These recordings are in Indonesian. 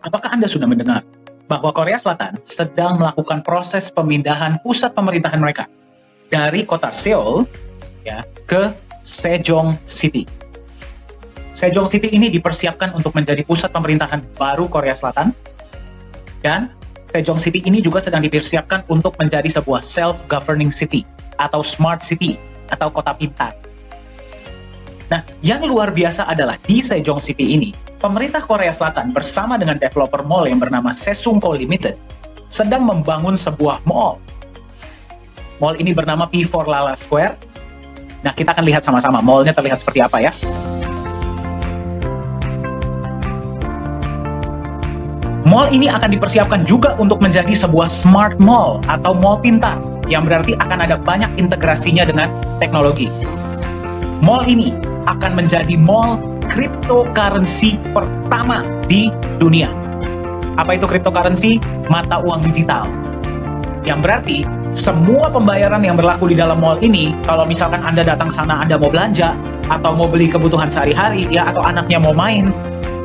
Apakah Anda sudah mendengar bahwa Korea Selatan sedang melakukan proses pemindahan pusat pemerintahan mereka dari kota Seoul ya ke Sejong City. Sejong City ini dipersiapkan untuk menjadi pusat pemerintahan baru Korea Selatan, dan Sejong City ini juga sedang dipersiapkan untuk menjadi sebuah self-governing city atau smart city atau kota pintar. Nah, yang luar biasa adalah di Sejong City ini, pemerintah Korea Selatan bersama dengan developer mall yang bernama Sesungko Limited sedang membangun sebuah mall. Mall ini bernama P4 Lala Square. Nah, kita akan lihat sama-sama mallnya terlihat seperti apa ya. Mall ini akan dipersiapkan juga untuk menjadi sebuah smart mall atau mall pintar, yang berarti akan ada banyak integrasinya dengan teknologi. Mall ini akan menjadi mall cryptocurrency pertama di dunia. Apa itu cryptocurrency? Mata uang digital. Yang berarti semua pembayaran yang berlaku di dalam mall ini, kalau misalkan Anda datang sana, Anda mau belanja atau mau beli kebutuhan sehari-hari ya, atau anaknya mau main,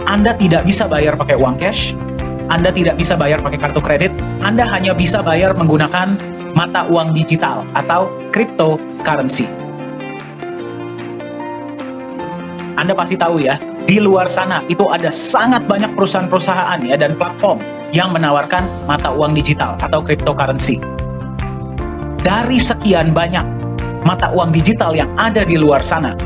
Anda tidak bisa bayar pakai uang cash, Anda tidak bisa bayar pakai kartu kredit, Anda hanya bisa bayar menggunakan mata uang digital atau cryptocurrency. Anda pasti tahu ya, di luar sana itu ada sangat banyak perusahaan-perusahaan ya dan platform yang menawarkan mata uang digital atau cryptocurrency. Dari sekian banyak mata uang digital yang ada di luar sana,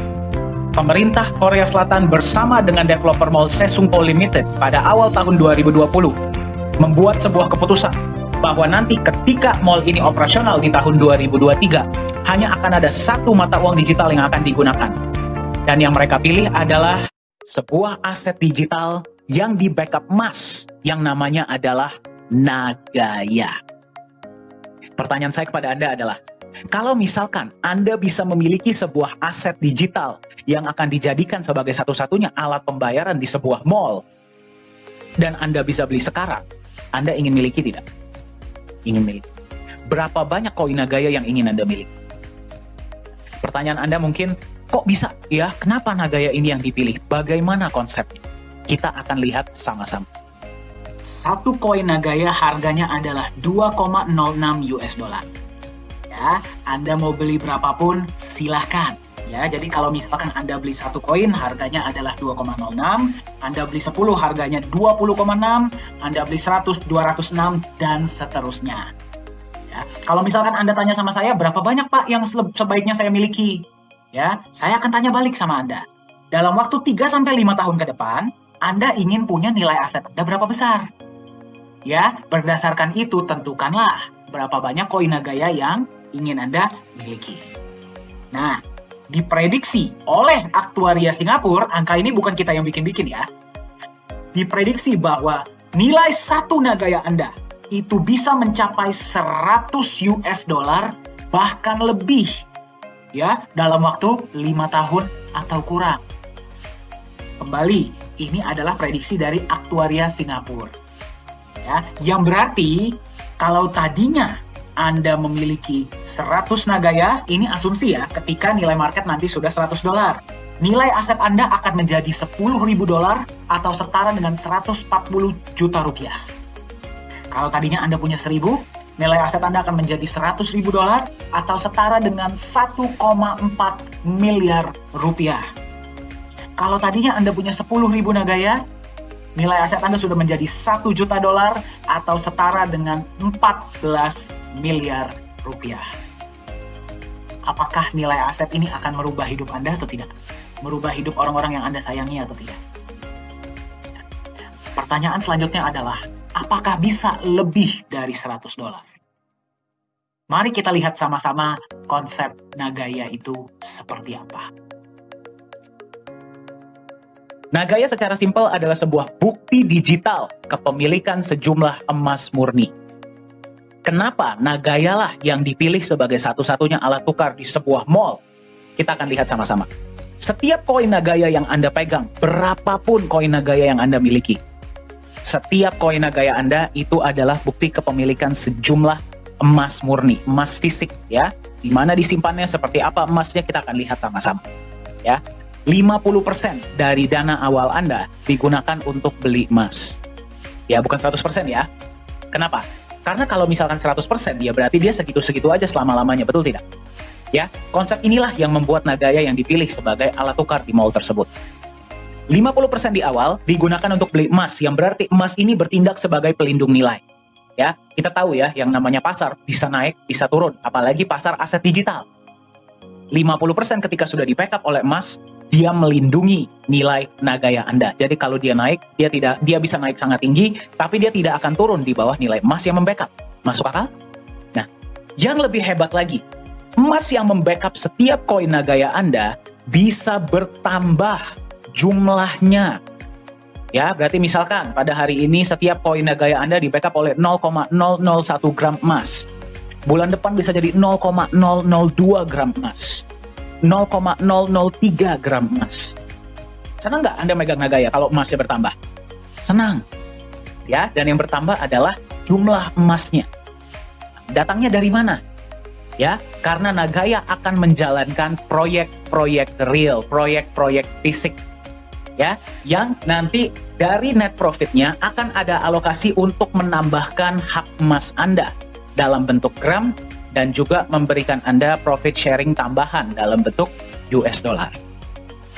pemerintah Korea Selatan bersama dengan developer mall Sesungko Limited pada awal tahun 2020 membuat sebuah keputusan bahwa nanti ketika mall ini operasional di tahun 2023, hanya akan ada satu mata uang digital yang akan digunakan. Dan yang mereka pilih adalah sebuah aset digital yang di backup emas yang namanya adalah Nagaya. Pertanyaan saya kepada Anda adalah, kalau misalkan Anda bisa memiliki sebuah aset digital yang akan dijadikan sebagai satu-satunya alat pembayaran di sebuah mall, dan Anda bisa beli sekarang, Anda ingin miliki tidak? Ingin miliki. Berapa banyak koin Nagaya yang ingin Anda miliki? Pertanyaan Anda mungkin, kok bisa ya? Kenapa Nagaya ini yang dipilih? Bagaimana konsepnya? Kita akan lihat sama-sama. Satu koin Nagaya harganya adalah 2,06 US dollar. Ya, Anda mau beli berapapun silahkan. Ya, jadi kalau misalkan Anda beli satu koin harganya adalah 2,06, Anda beli 10 harganya 20,6, Anda beli 100 206 dan seterusnya. Ya, kalau misalkan Anda tanya sama saya, berapa banyak Pak yang sebaiknya saya miliki? Ya, saya akan tanya balik sama Anda. Dalam waktu 3-5 tahun ke depan, Anda ingin punya nilai aset Anda berapa besar? Ya, berdasarkan itu tentukanlah berapa banyak koin Nagaya yang ingin Anda miliki. Nah, diprediksi oleh aktuaria Singapura, angka ini bukan kita yang bikin-bikin ya. Diprediksi bahwa nilai satu Nagaya Anda itu bisa mencapai 100 US dollar bahkan lebih ya dalam waktu 5 tahun atau kurang. Kembali, ini adalah prediksi dari aktuaria Singapura. Ya, yang berarti kalau tadinya Anda memiliki 100 Nagaya, ini asumsi ya, ketika nilai market nanti sudah 100 dolar. Nilai aset Anda akan menjadi 10.000 dolar atau setara dengan 140 juta rupiah. Kalau tadinya Anda punya 1.000, nilai aset Anda akan menjadi 100.000 dolar atau setara dengan 1,4 miliar rupiah. Kalau tadinya Anda punya 10.000 Nagaya, nilai aset Anda sudah menjadi 1 juta dolar atau setara dengan 14 miliar rupiah. Apakah nilai aset ini akan merubah hidup Anda atau tidak? Merubah hidup orang-orang yang Anda sayangi atau tidak? Pertanyaan selanjutnya adalah, apakah bisa lebih dari 100 dolar? Mari kita lihat sama-sama konsep Nagaya itu seperti apa. Nagaya secara simpel adalah sebuah bukti digital kepemilikan sejumlah emas murni. Kenapa Nagaya lah yang dipilih sebagai satu-satunya alat tukar di sebuah mall? Kita akan lihat sama-sama. Setiap koin Nagaya yang Anda pegang, berapapun koin Nagaya yang Anda miliki, setiap koin Nagaya Anda itu adalah bukti kepemilikan sejumlah emas murni, emas fisik ya. Di mana disimpannya, seperti apa emasnya, kita akan lihat sama-sama. Ya. 50% dari dana awal Anda digunakan untuk beli emas. Ya, bukan 100% ya. Kenapa? Karena kalau misalkan 100%, ya berarti dia segitu-segitu aja selama-lamanya, betul tidak? Ya, konsep inilah yang membuat Nagaya yang dipilih sebagai alat tukar di mall tersebut. 50% di awal digunakan untuk beli emas, yang berarti emas ini bertindak sebagai pelindung nilai. Ya, kita tahu ya, yang namanya pasar bisa naik, bisa turun, apalagi pasar aset digital. 50% ketika sudah di-backup oleh emas, dia melindungi nilai Nagaya Anda. Jadi kalau dia naik, dia bisa naik sangat tinggi, tapi dia tidak akan turun di bawah nilai emas yang membackup. Masuk akal? Nah, yang lebih hebat lagi, emas yang membackup setiap koin Nagaya Anda bisa bertambah jumlahnya. Ya, berarti misalkan pada hari ini setiap koin Nagaya Anda di-backup oleh 0,001 gram emas. Bulan depan bisa jadi 0,002 gram emas. 0,003 gram emas. Senang nggak Anda megang Nagaya kalau emasnya bertambah? Senang. Ya, dan yang bertambah adalah jumlah emasnya. Datangnya dari mana? Ya, karena Nagaya akan menjalankan proyek-proyek real, proyek-proyek fisik. Ya, yang nanti dari net profitnya akan ada alokasi untuk menambahkan hak emas Anda dalam bentuk gram dan juga memberikan Anda profit sharing tambahan dalam bentuk US dollar.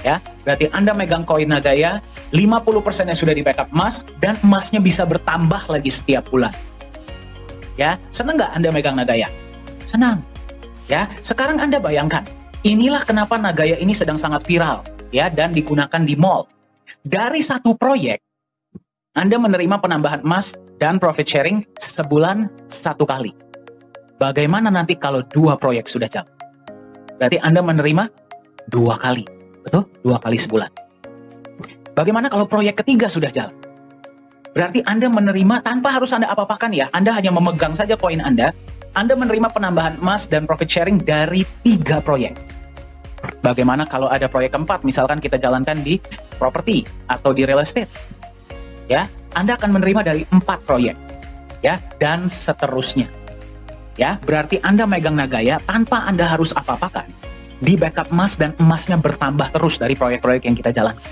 Ya, berarti Anda megang koin Nagaya, 50% yang sudah di-backup emas dan emasnya bisa bertambah lagi setiap bulan. Ya, senang nggak Anda megang Nagaya? Senang. Ya, sekarang Anda bayangkan, inilah kenapa Nagaya ini sedang sangat viral, ya, dan digunakan di mall. Dari satu proyek, Anda menerima penambahan emas dan profit sharing sebulan satu kali. Bagaimana nanti kalau 2 proyek sudah jalan? Berarti Anda menerima 2 kali, betul? 2 kali sebulan. Bagaimana kalau proyek ketiga sudah jalan? Berarti Anda menerima tanpa harus Anda apa-apakan ya. Anda hanya memegang saja koin Anda menerima penambahan emas dan profit sharing dari 3 proyek. Bagaimana kalau ada proyek keempat, misalkan kita jalankan di properti atau di real estate? Ya, Anda akan menerima dari 4 proyek. Ya, dan seterusnya. Ya, berarti Anda megang Nagaya tanpa Anda harus apa-apakan. Di backup emas dan emasnya bertambah terus dari proyek-proyek yang kita jalankan.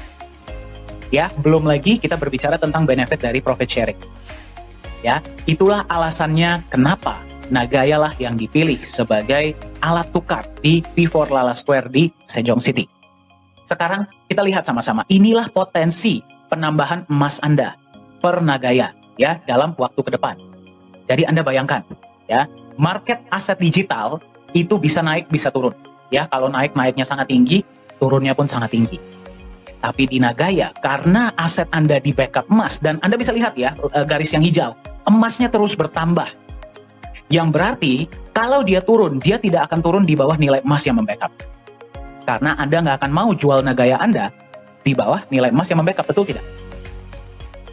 Ya, belum lagi kita berbicara tentang benefit dari profit sharing. Ya, itulah alasannya kenapa Nagaya lah yang dipilih sebagai alat tukar di P4 Lala Square di Sejong City. Sekarang kita lihat sama-sama. Inilah potensi penambahan emas Anda per Nagaya ya dalam waktu ke depan. Jadi Anda bayangkan ya, market aset digital itu bisa naik bisa turun. Ya, kalau naiknya sangat tinggi, turunnya pun sangat tinggi. Tapi di Nagaya, karena aset Anda di backup emas, dan Anda bisa lihat ya, garis yang hijau, emasnya terus bertambah. Yang berarti, kalau dia turun, dia tidak akan turun di bawah nilai emas yang membackup. Karena Anda nggak akan mau jual Nagaya Anda di bawah nilai emas yang membackup, betul tidak?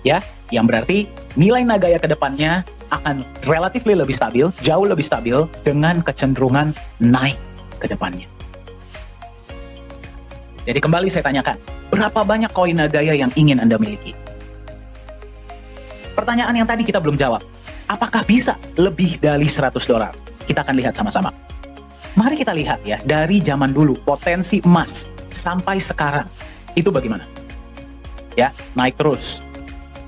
Ya, yang berarti nilai Nagaya ke depannya akan relatif lebih stabil, jauh lebih stabil, dengan kecenderungan naik ke depannya. Jadi kembali saya tanyakan, berapa banyak koin Nagaya yang ingin Anda miliki? Pertanyaan yang tadi kita belum jawab. Apakah bisa lebih dari $100? Kita akan lihat sama-sama. Mari kita lihat ya, dari zaman dulu, potensi emas sampai sekarang, itu bagaimana? Ya, naik terus.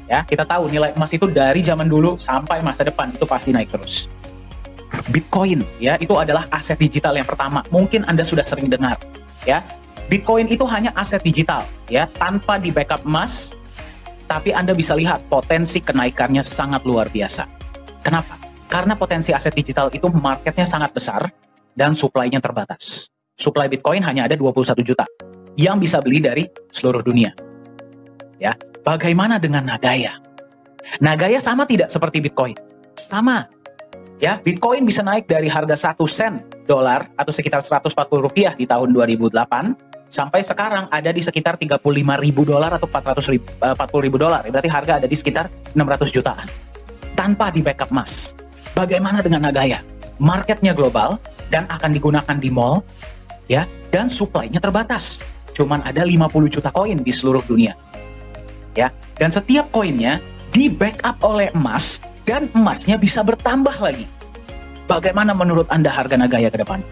Ya, kita tahu nilai emas itu dari zaman dulu sampai masa depan, itu pasti naik terus. Bitcoin, ya, itu adalah aset digital yang pertama. Mungkin Anda sudah sering dengar, ya. Bitcoin itu hanya aset digital, ya, tanpa di backup emas, tapi Anda bisa lihat potensi kenaikannya sangat luar biasa. Kenapa? Karena potensi aset digital itu marketnya sangat besar dan supply-nya terbatas. Supply Bitcoin hanya ada 21 juta yang bisa beli dari seluruh dunia. Ya, bagaimana dengan Nagaya? Nagaya sama tidak seperti Bitcoin? Sama. Ya, Bitcoin bisa naik dari harga 1 sen dolar atau sekitar 140 rupiah di tahun 2008 sampai sekarang ada di sekitar 35.000 dolar atau 40.000 dolar. Berarti harga ada di sekitar 600 jutaan. Tanpa di backup emas. Bagaimana dengan Nagaya? Marketnya global dan akan digunakan di mall, ya, dan supply-nya terbatas. Cuman ada 50 juta koin di seluruh dunia. Ya, dan setiap koinnya di backup oleh emas dan emasnya bisa bertambah lagi. Bagaimana menurut Anda harga Nagaya ke depan?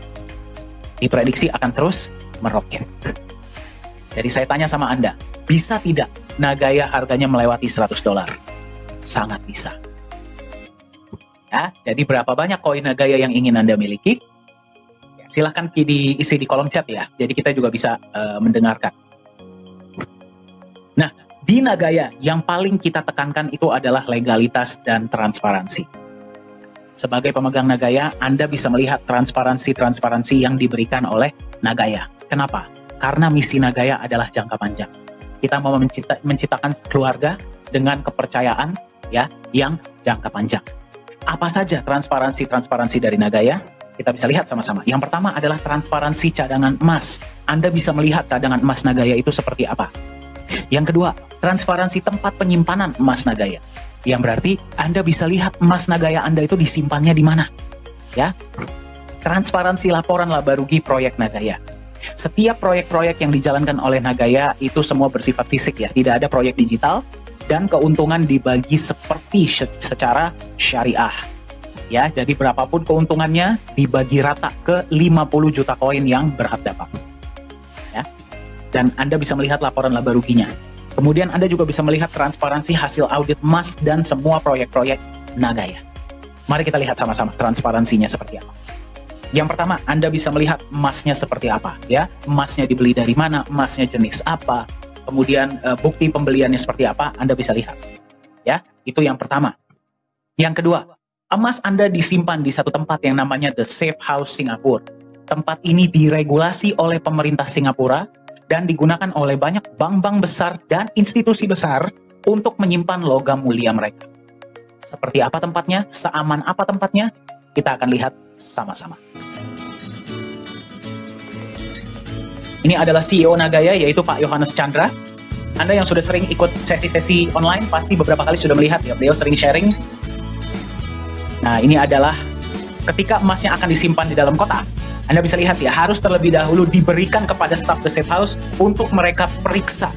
Diprediksi akan terus meroket. Jadi saya tanya sama Anda, bisa tidak Nagaya harganya melewati $100? sangat bisa. Ya, jadi berapa banyak koin Nagaya yang ingin Anda miliki? Ya, silahkan diisi di kolom chat ya, jadi kita juga bisa mendengarkan. Nah, di Nagaya yang paling kita tekankan itu adalah legalitas dan transparansi. Sebagai pemegang Nagaya, Anda bisa melihat transparansi yang diberikan oleh Nagaya. Kenapa? Karena misi Nagaya adalah jangka panjang. Kita mau menciptakan keluarga dengan kepercayaan ya yang jangka panjang. Apa saja transparansi dari Nagaya? Kita bisa lihat sama-sama. Yang pertama adalah transparansi cadangan emas. Anda bisa melihat cadangan emas Nagaya itu seperti apa. Yang kedua, transparansi tempat penyimpanan emas Nagaya. Yang berarti Anda bisa lihat emas Nagaya Anda itu disimpannya di mana. Ya. Transparansi laporan laba rugi proyek Nagaya. Setiap proyek-proyek yang dijalankan oleh Nagaya itu semua bersifat fisik ya, tidak ada proyek digital, dan keuntungan dibagi seperti secara syariah. Ya, jadi berapapun keuntungannya dibagi rata ke 50 juta koin yang berhak dapat. Ya. Dan Anda bisa melihat laporan laba ruginya. Kemudian Anda juga bisa melihat transparansi hasil audit emas dan semua proyek-proyek Nagaya. Mari kita lihat sama-sama transparansinya seperti apa. Yang pertama, Anda bisa melihat emasnya seperti apa, ya. Emasnya dibeli dari mana, emasnya jenis apa, kemudian bukti pembeliannya seperti apa, Anda bisa lihat. Ya, itu yang pertama. Yang kedua, emas Anda disimpan di satu tempat yang namanya The Safe House Singapura. Tempat ini diregulasi oleh pemerintah Singapura dan digunakan oleh banyak bank-bank besar dan institusi besar untuk menyimpan logam mulia mereka. Seperti apa tempatnya, seaman apa tempatnya, kita akan lihat sama-sama. Ini adalah CEO Nagaya, yaitu Pak Yohanes Chandra. Anda yang sudah sering ikut sesi-sesi online, pasti beberapa kali sudah melihat ya, beliau sering sharing. Nah, ini adalah ketika emasnya akan disimpan di dalam kotak. Anda bisa lihat ya, harus terlebih dahulu diberikan kepada staf The Safe House untuk mereka periksa.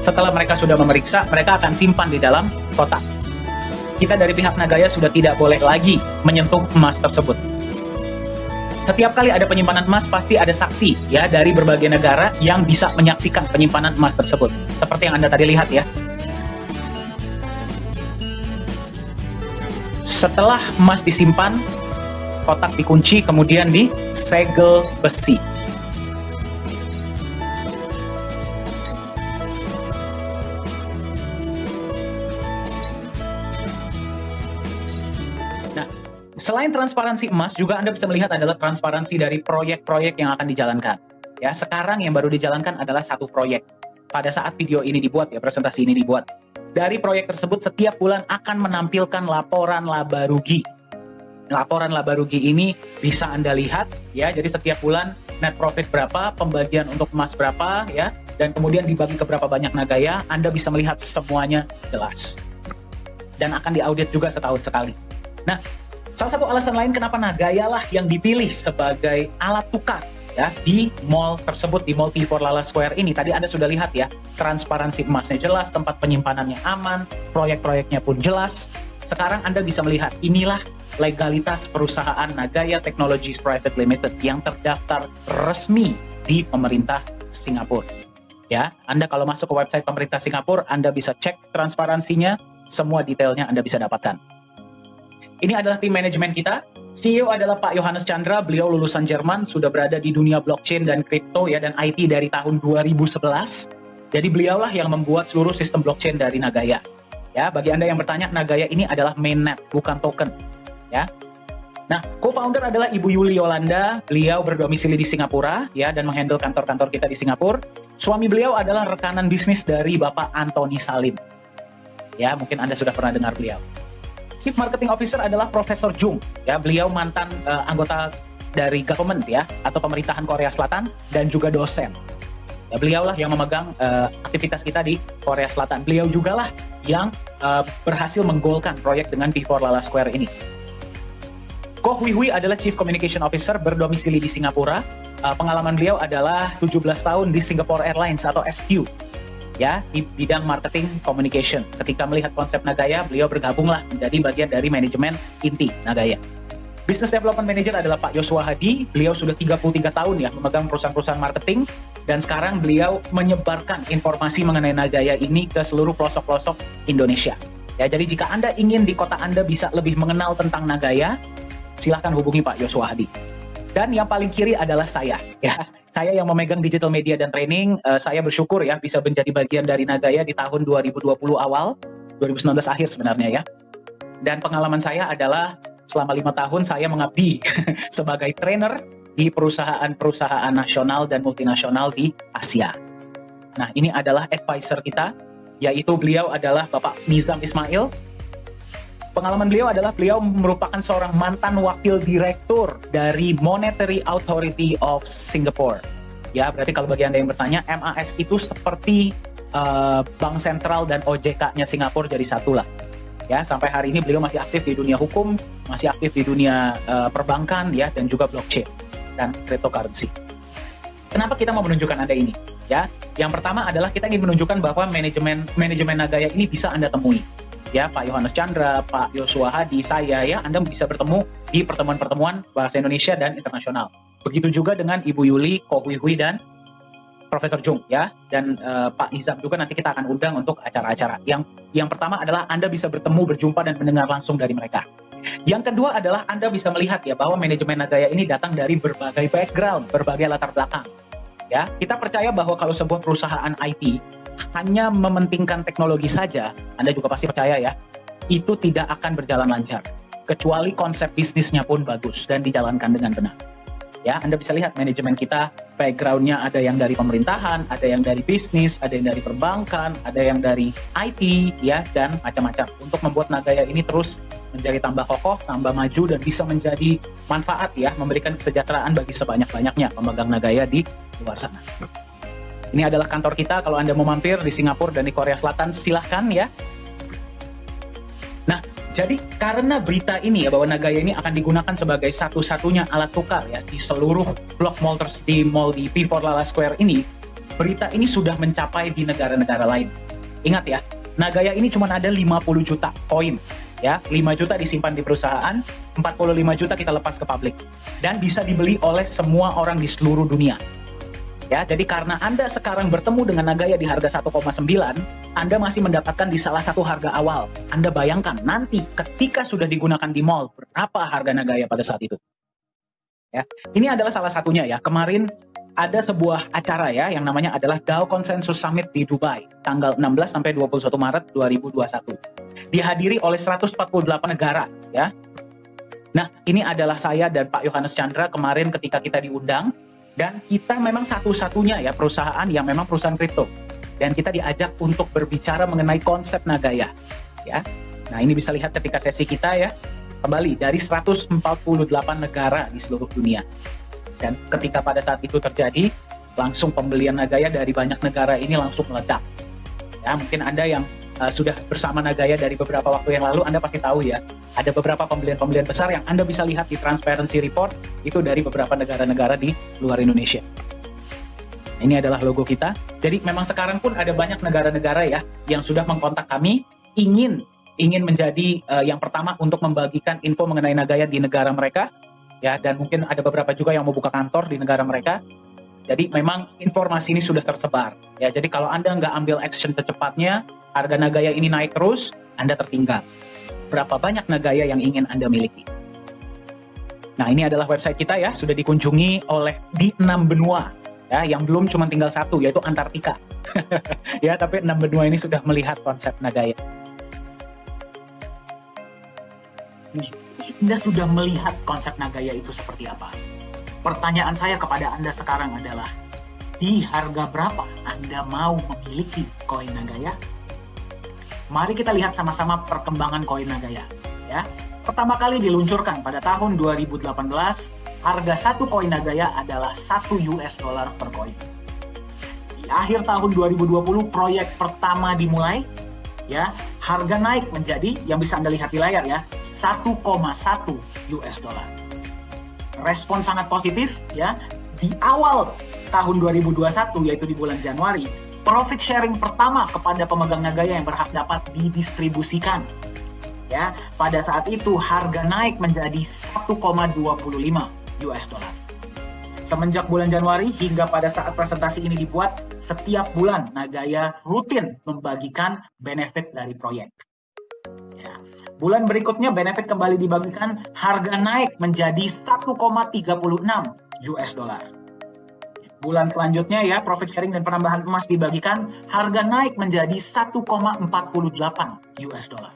Setelah mereka sudah memeriksa, mereka akan simpan di dalam kotak. Kita dari pihak Nagaya sudah tidak boleh lagi menyentuh emas tersebut. Setiap kali ada penyimpanan emas, pasti ada saksi ya dari berbagai negara yang bisa menyaksikan penyimpanan emas tersebut. Seperti yang Anda tadi lihat ya. Setelah emas disimpan, kotak dikunci, kemudian disegel besi. Nah, selain transparansi emas, juga Anda bisa melihat adalah transparansi dari proyek-proyek yang akan dijalankan. Ya, sekarang yang baru dijalankan adalah satu proyek. Pada saat video ini dibuat, ya presentasi ini dibuat. Dari proyek tersebut setiap bulan akan menampilkan laporan laba rugi. Laporan laba rugi ini bisa Anda lihat, ya. Jadi setiap bulan net profit berapa, pembagian untuk emas berapa, ya, dan kemudian dibagi ke berapa banyak Nagaya. Anda bisa melihat semuanya jelas. Dan akan diaudit juga setahun sekali. Nah, salah satu alasan lain kenapa Nagaya lah yang dipilih sebagai alat tukar ya di mall tersebut, di Mall T4 Lala Square ini. Tadi Anda sudah lihat ya, transparansi emasnya jelas, tempat penyimpanannya aman, proyek-proyeknya pun jelas. Sekarang Anda bisa melihat inilah legalitas perusahaan Nagaya Technologies Private Limited yang terdaftar resmi di pemerintah Singapura. Ya, Anda kalau masuk ke website pemerintah Singapura, Anda bisa cek transparansinya, semua detailnya Anda bisa dapatkan. Ini adalah tim manajemen kita. CEO adalah Pak Yohanes Chandra, beliau lulusan Jerman, sudah berada di dunia blockchain dan kripto ya dan IT dari tahun 2011. Jadi beliaulah yang membuat seluruh sistem blockchain dari Nagaya. Ya, bagi Anda yang bertanya, Nagaya ini adalah mainnet, bukan token. Ya. Nah, co-founder adalah Ibu Yuli Yolanda, beliau berdomisili di Singapura ya dan menghandle kantor-kantor kita di Singapura. Suami beliau adalah rekanan bisnis dari Bapak Antoni Salim. Ya, mungkin Anda sudah pernah dengar beliau. Chief Marketing Officer adalah Profesor Jung, ya beliau mantan anggota dari government ya atau pemerintahan Korea Selatan dan juga dosen. Ya, beliaulah yang memegang aktivitas kita di Korea Selatan. Beliau juga lah yang berhasil menggolkan proyek dengan T4 Lala Square ini. Koh Hui Hui adalah Chief Communication Officer berdomisili di Singapura. Pengalaman beliau adalah 17 tahun di Singapore Airlines atau SQ. Ya, di bidang marketing communication. Ketika melihat konsep Nagaya, beliau bergabunglah menjadi bagian dari manajemen inti Nagaya. Business Development Manager adalah Pak Yosua Hadi. Beliau sudah 33 tahun ya memegang perusahaan-perusahaan marketing Dan sekarang beliau menyebarkan informasi mengenai Nagaya ini ke seluruh pelosok-pelosok Indonesia. Ya, jadi jika Anda ingin di kota Anda bisa lebih mengenal tentang Nagaya, silahkan hubungi Pak Yosua Hadi. Dan yang paling kiri adalah saya. Ya, saya yang memegang digital media dan training. Saya bersyukur ya bisa menjadi bagian dari Nagaya di tahun 2020 awal, 2019 akhir sebenarnya ya. Dan pengalaman saya adalah selama 5 tahun saya mengabdi sebagai trainer di perusahaan-perusahaan nasional dan multinasional di Asia. Nah, ini adalah advisor kita, yaitu beliau adalah Bapak Nizam Ismail. Pengalaman beliau adalah beliau merupakan seorang mantan wakil direktur dari Monetary Authority of Singapore. Ya, berarti kalau bagi Anda yang bertanya, MAS itu seperti Bank Sentral dan OJK-nya Singapura jadi satu lah. Ya, sampai hari ini beliau masih aktif di dunia hukum, masih aktif di dunia perbankan ya, dan juga blockchain dan cryptocurrency. Kenapa kita mau menunjukkan Anda ini? Ya, yang pertama adalah kita ingin menunjukkan bahwa manajemen Nagaya ini bisa Anda temui. Ya, Pak Yohanes Chandra, Pak Yosua Hadi, saya ya, Anda bisa bertemu di pertemuan-pertemuan bahasa Indonesia dan internasional. Begitu juga dengan Ibu Yuli, Ko Hui Hui, dan Profesor Jung ya, dan Pak Nizam juga nanti kita akan undang untuk acara-acara. Yang pertama adalah Anda bisa bertemu, berjumpa dan mendengar langsung dari mereka. Yang kedua adalah Anda bisa melihat ya bahwa manajemen Nagaya ini datang dari berbagai background, berbagai latar belakang. Ya, kita percaya bahwa kalau sebuah perusahaan IT hanya mementingkan teknologi saja, Anda juga pasti percaya ya, itu tidak akan berjalan lancar. Kecuali konsep bisnisnya pun bagus dan dijalankan dengan benar. Ya, Anda bisa lihat manajemen kita, background-nya ada yang dari pemerintahan, ada yang dari bisnis, ada yang dari perbankan, ada yang dari IT, ya, dan macam-macam. Untuk membuat Nagaya ini terus menjadi tambah kokoh, tambah maju, dan bisa menjadi manfaat ya, memberikan kesejahteraan bagi sebanyak-banyaknya pemegang Nagaya di luar sana. Ini adalah kantor kita, kalau Anda mau mampir di Singapura dan di Korea Selatan, silahkan ya. Nah, jadi karena berita ini ya, bahwa Nagaya ini akan digunakan sebagai satu-satunya alat tukar ya di seluruh blok mall di P4 Lala Square ini, berita ini sudah mencapai di negara-negara lain. Ingat ya, Nagaya ini cuma ada 50 juta koin. Ya, 5 juta disimpan di perusahaan, 45 juta kita lepas ke publik. Dan bisa dibeli oleh semua orang di seluruh dunia. Ya, jadi karena Anda sekarang bertemu dengan Nagaya di harga 1,9, Anda masih mendapatkan di salah satu harga awal. Anda bayangkan nanti ketika sudah digunakan di mall, berapa harga Nagaya pada saat itu. Ya, ini adalah salah satunya ya. Kemarin ada sebuah acara ya yang namanya adalah DAO Consensus Summit di Dubai, tanggal 16 sampai 21 Maret 2021. Dihadiri oleh 148 negara ya. Nah, ini adalah saya dan Pak Yohanes Chandra kemarin ketika kita diundang. Dan kita memang satu-satunya ya perusahaan yang memang perusahaan kripto. Dan kita diajak untuk berbicara mengenai konsep Nagaya. Ya. Nah, ini bisa lihat ketika sesi kita ya. Kembali dari 148 negara di seluruh dunia. Dan ketika pada saat itu terjadi, langsung pembelian Nagaya dari banyak negara ini langsung meledak. Ya, mungkin Anda yang sudah bersama Nagaya dari beberapa waktu yang lalu, Anda pasti tahu ya, ada beberapa pembelian-pembelian besar yang Anda bisa lihat di Transparency Report, itu dari beberapa negara-negara di luar Indonesia. Ini adalah logo kita. Jadi memang sekarang pun ada banyak negara-negara ya, yang sudah mengkontak kami, ingin menjadi yang pertama untuk membagikan info mengenai Nagaya di negara mereka, ya, dan mungkin ada beberapa juga yang mau buka kantor di negara mereka. Jadi memang informasi ini sudah tersebar. Ya, jadi kalau Anda nggak ambil action secepatnya, harga Nagaya ini naik terus, Anda tertinggal. Berapa banyak Nagaya yang ingin Anda miliki? Nah, ini adalah website kita ya, sudah dikunjungi oleh di 6 benua. Ya, yang belum cuma tinggal satu, yaitu Antartika. Ya, tapi 6 benua ini sudah melihat konsep Nagaya. Anda sudah melihat konsep Nagaya itu seperti apa? Pertanyaan saya kepada Anda sekarang adalah, di harga berapa Anda mau memiliki koin Nagaya? Mari kita lihat sama-sama perkembangan koin Nagaya. Ya, pertama kali diluncurkan pada tahun 2018, harga satu koin Nagaya adalah $1 per koin. Di akhir tahun 2020, proyek pertama dimulai. Ya, harga naik menjadi, yang bisa Anda lihat di layar ya, $1,1. Respon sangat positif ya. Di awal tahun 2021, yaitu di bulan Januari, profit sharing pertama kepada pemegang Nagaya yang berhak dapat didistribusikan. Ya, pada saat itu harga naik menjadi $1,25. Semenjak bulan Januari hingga pada saat presentasi ini dibuat, setiap bulan Nagaya rutin membagikan benefit dari proyek. Ya. Bulan berikutnya benefit kembali dibagikan, harga naik menjadi 1,36 US dollar. Bulan selanjutnya ya, profit sharing dan penambahan emas dibagikan, harga naik menjadi 1,48 US dollar.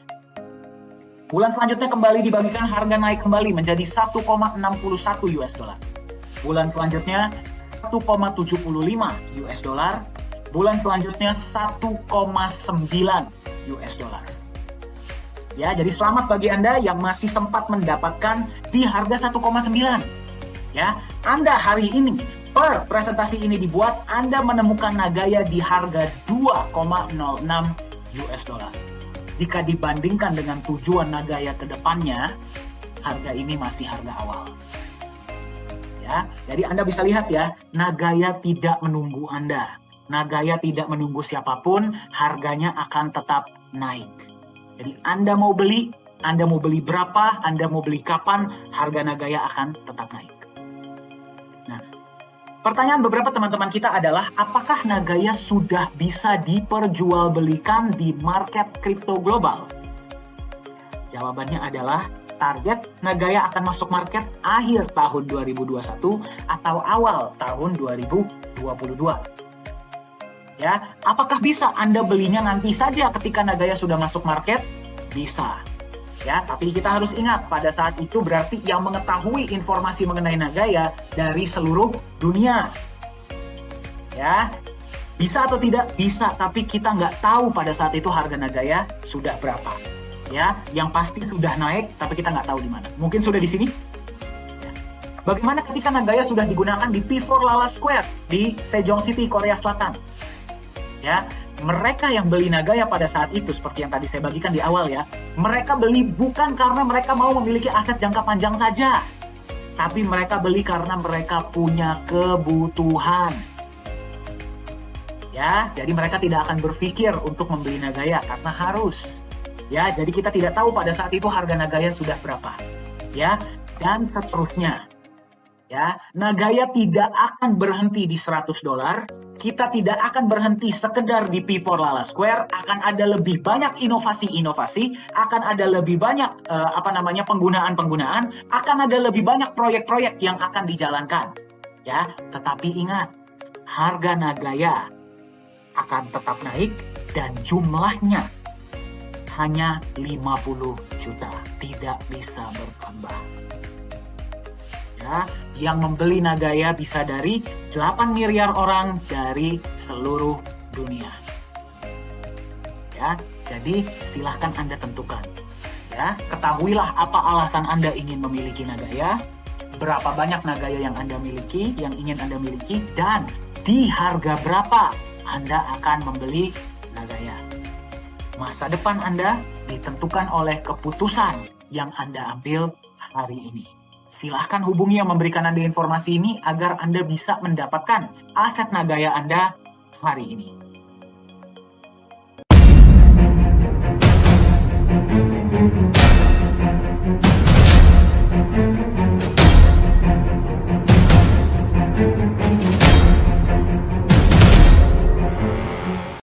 Bulan selanjutnya kembali dibagikan, harga naik kembali menjadi 1,61 US dollar. Bulan selanjutnya 1,75 US dollar. Bulan selanjutnya 1,9 US dollar. Ya, jadi selamat bagi Anda yang masih sempat mendapatkan di harga 1,9. Ya, Anda hari ini per presentasi ini dibuat, Anda menemukan Nagaya di harga 2,06 US dollar. Jika dibandingkan dengan tujuan Nagaya ke depannya, harga ini masih harga awal. Ya, jadi Anda bisa lihat ya, Nagaya tidak menunggu Anda. Nagaya tidak menunggu siapapun, harganya akan tetap naik. Jadi Anda mau beli berapa, Anda mau beli kapan, harga Nagaya akan tetap naik. Nah, pertanyaan beberapa teman-teman kita adalah, apakah Nagaya sudah bisa diperjualbelikan di market kripto global? Jawabannya adalah, target Nagaya akan masuk market akhir tahun 2021 atau awal tahun 2022. Ya, apakah bisa Anda belinya nanti saja ketika Nagaya sudah masuk market? Bisa. Ya, tapi kita harus ingat, pada saat itu berarti yang mengetahui informasi mengenai Nagaya dari seluruh dunia. Ya, bisa atau tidak? Bisa, tapi kita nggak tahu pada saat itu harga Nagaya sudah berapa. Ya, yang pasti sudah naik, tapi kita nggak tahu di mana. Mungkin sudah di sini. Ya. Bagaimana ketika Nagaya sudah digunakan di P4 Lala Square di Sejong City, Korea Selatan? Ya, mereka yang beli Nagaya pada saat itu, seperti yang tadi saya bagikan di awal ya, mereka beli bukan karena mereka mau memiliki aset jangka panjang saja, tapi mereka beli karena mereka punya kebutuhan. Ya, jadi mereka tidak akan berpikir untuk membeli Nagaya karena harus. Ya, jadi kita tidak tahu pada saat itu harga Nagaya sudah berapa. Ya, dan seterusnya. Ya, Nagaya tidak akan berhenti di 100 dolar. Kita tidak akan berhenti sekedar di P4 Lala Square. Akan ada lebih banyak inovasi-inovasi, akan ada lebih banyak penggunaan-penggunaan, akan ada lebih banyak proyek-proyek yang akan dijalankan. Ya, tetapi ingat, harga Nagaya akan tetap naik dan jumlahnya hanya 50 juta, tidak bisa bertambah. Ya, yang membeli Nagaya bisa dari 8 miliar orang dari seluruh dunia. Ya, jadi silahkan Anda tentukan. Ya, ketahuilah apa alasan Anda ingin memiliki Nagaya, berapa banyak Nagaya yang Anda miliki, yang ingin Anda miliki, dan di harga berapa Anda akan membeli Nagaya. Masa depan Anda ditentukan oleh keputusan yang Anda ambil hari ini. Silahkan hubungi yang memberikan Anda informasi ini agar Anda bisa mendapatkan aset Nagaya Anda hari ini.